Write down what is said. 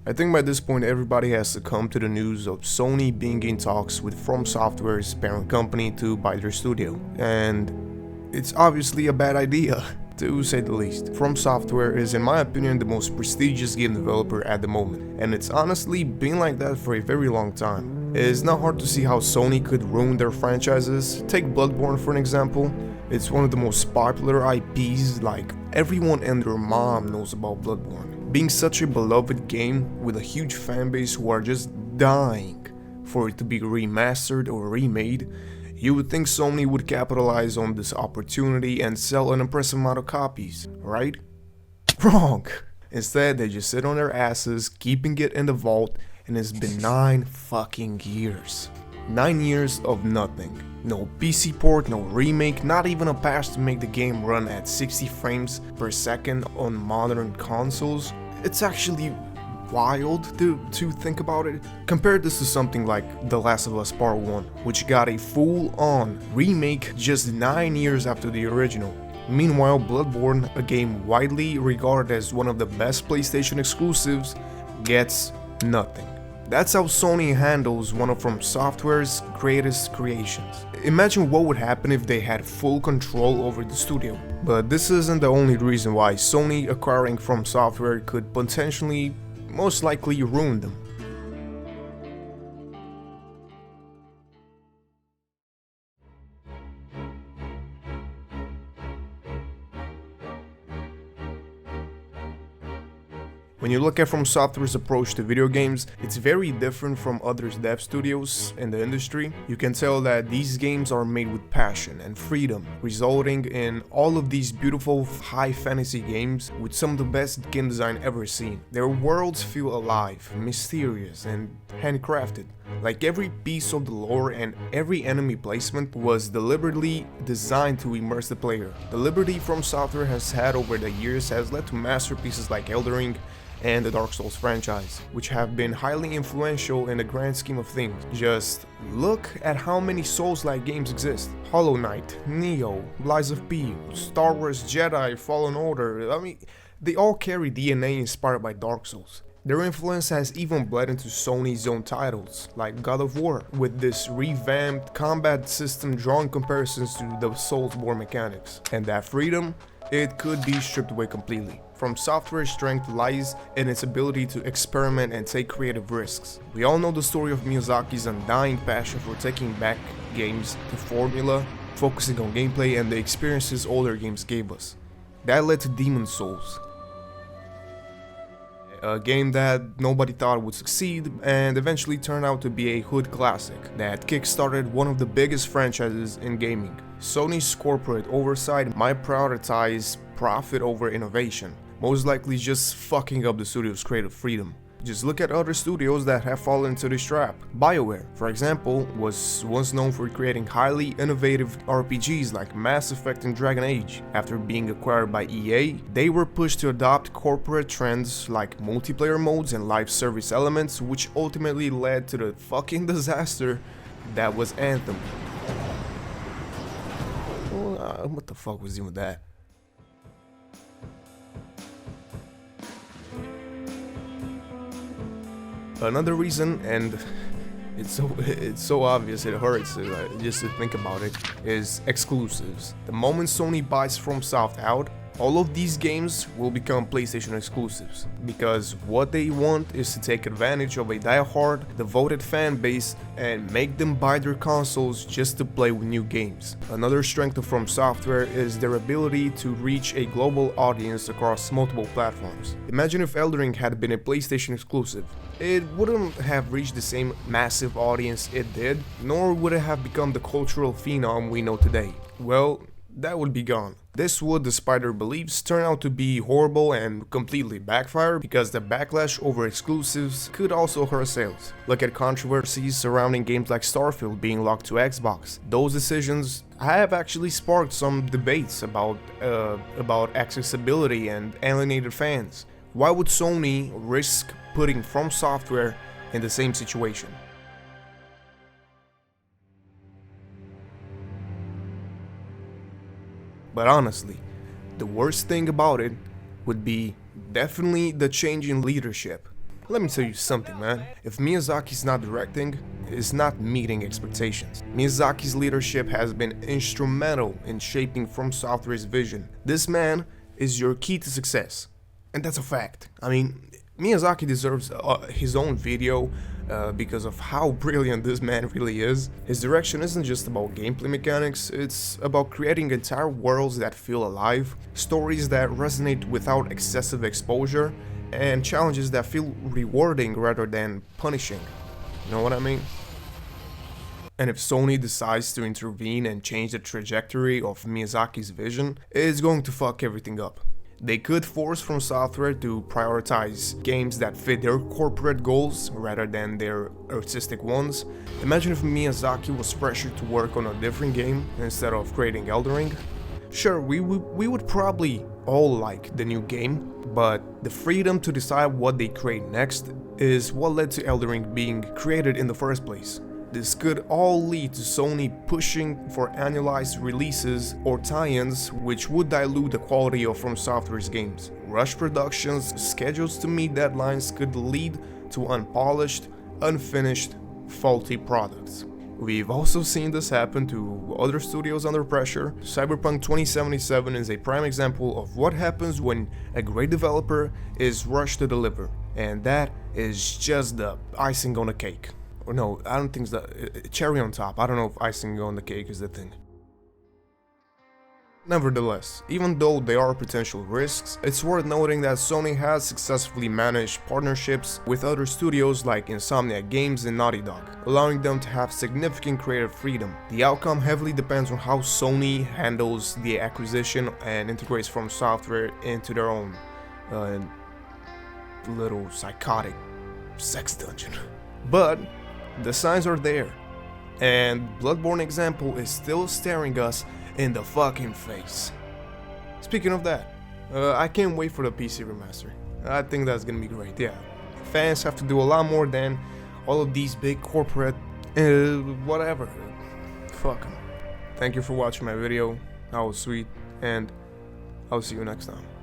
I think by this point everybody has succumbed to the news of Sony being in talks with FromSoftware's parent company to buy their studio, and it's obviously a bad idea, to say the least. FromSoftware is in my opinion the most prestigious game developer at the moment, and it's honestly been like that for a very long time. It's not hard to see how Sony could ruin their franchises. Take Bloodborne for an example. It's one of the most popular IPs, like everyone and their mom knows about Bloodborne. Being such a beloved game with a huge fanbase who are just dying for it to be remastered or remade, you would think Sony would capitalize on this opportunity and sell an impressive amount of copies, right? Wrong! Instead, they just sit on their asses, keeping it in the vault, and it's been 9 fucking years. 9 years of nothing. No PC port, no remake, not even a patch to make the game run at 60 frames per second on modern consoles. It's actually wild to think about it. Compare this to something like The Last of Us Part 1, which got a full-on remake just 9 years after the original. Meanwhile, Bloodborne, a game widely regarded as one of the best PlayStation exclusives, gets nothing. That's how Sony handles one of FromSoftware's greatest creations. Imagine what would happen if they had full control over the studio. But this isn't the only reason why Sony acquiring FromSoftware could potentially, most likely, ruin them. When you look at FromSoftware's approach to video games, it's very different from other dev studios in the industry. You can tell that these games are made with passion and freedom, resulting in all of these beautiful high fantasy games with some of the best game design ever seen. Their worlds feel alive, mysterious, and handcrafted. Like every piece of the lore and every enemy placement was deliberately designed to immerse the player. The liberty FromSoftware has had over the years has led to masterpieces like Elden Ring and the Dark Souls franchise, which have been highly influential in the grand scheme of things. Just look at how many Souls-like games exist. Hollow Knight, Neo, Lies of P, Star Wars Jedi, Fallen Order. I mean, they all carry DNA inspired by Dark Souls. Their influence has even bled into Sony's own titles, like God of War, with this revamped combat system drawing comparisons to the Soulsborne mechanics. And that freedom, it could be stripped away completely. FromSoftware's strength lies in its ability to experiment and take creative risks. We all know the story of Miyazaki's undying passion for taking back games to formula, focusing on gameplay and the experiences older games gave us. That led to Demon's Souls, a game that nobody thought would succeed and eventually turned out to be a hood classic that kickstarted one of the biggest franchises in gaming. Sony's corporate oversight might prioritize profit over innovation, most likely just fucking up the studio's creative freedom. Just look at other studios that have fallen into this trap. BioWare, for example, was once known for creating highly innovative RPGs like Mass Effect and Dragon Age. After being acquired by EA, they were pushed to adopt corporate trends like multiplayer modes and live service elements, which ultimately led to the fucking disaster that was Anthem. What the fuck was even that? Another reason, and it's so obvious it hurts just to think about it, is exclusives. The moment Sony buys FromSoft out, all of these games will become PlayStation exclusives, because what they want is to take advantage of a die-hard, devoted fan base and make them buy their consoles just to play with new games. Another strength of FromSoftware is their ability to reach a global audience across multiple platforms. Imagine if Elden Ring had been a PlayStation exclusive. It wouldn't have reached the same massive audience it did, nor would it have become the cultural phenom we know today. Well, that would be gone. This would, despite their beliefs, turn out to be horrible and completely backfire because the backlash over exclusives could also hurt sales. Look at controversies surrounding games like Starfield being locked to Xbox. Those decisions have actually sparked some debates about accessibility and alienated fans. Why would Sony risk putting FromSoftware in the same situation? But honestly, the worst thing about it would be definitely the change in leadership. Let me tell you something, man. If Miyazaki's not directing, it's not meeting expectations. Miyazaki's leadership has been instrumental in shaping FromSoftware's vision. This man is your key to success. And that's a fact. I mean, Miyazaki deserves his own video because of how brilliant this man really is. His direction isn't just about gameplay mechanics, it's about creating entire worlds that feel alive, stories that resonate without excessive exposure, and challenges that feel rewarding rather than punishing. You know what I mean? And if Sony decides to intervene and change the trajectory of Miyazaki's vision, it's going to fuck everything up. They could force FromSoftware to prioritize games that fit their corporate goals rather than their artistic ones. Imagine if Miyazaki was pressured to work on a different game instead of creating Elden Ring. Sure, we would probably all like the new game, but the freedom to decide what they create next is what led to Elden Ring being created in the first place. This could all lead to Sony pushing for annualized releases or tie-ins, which would dilute the quality of FromSoftware's games. Rush productions, schedules to meet deadlines could lead to unpolished, unfinished, faulty products. We've also seen this happen to other studios under pressure. Cyberpunk 2077 is a prime example of what happens when a great developer is rushed to deliver, and that is just the icing on the cake. Or no, I don't think it's the cherry on top. I don't know if icing on the cake is the thing. Nevertheless, even though there are potential risks, it's worth noting that Sony has successfully managed partnerships with other studios like Insomniac Games and Naughty Dog, allowing them to have significant creative freedom. The outcome heavily depends on how Sony handles the acquisition and integrates FromSoftware into their own little psychotic sex dungeon. But the signs are there, and Bloodborne example is still staring us in the fucking face. Speaking of that, I can't wait for the PC remaster. I think that's gonna be great. Yeah, fans have to do a lot more than all of these big corporate whatever. Fuck 'em. Thank you for watching my video. That was sweet, and I'll see you next time.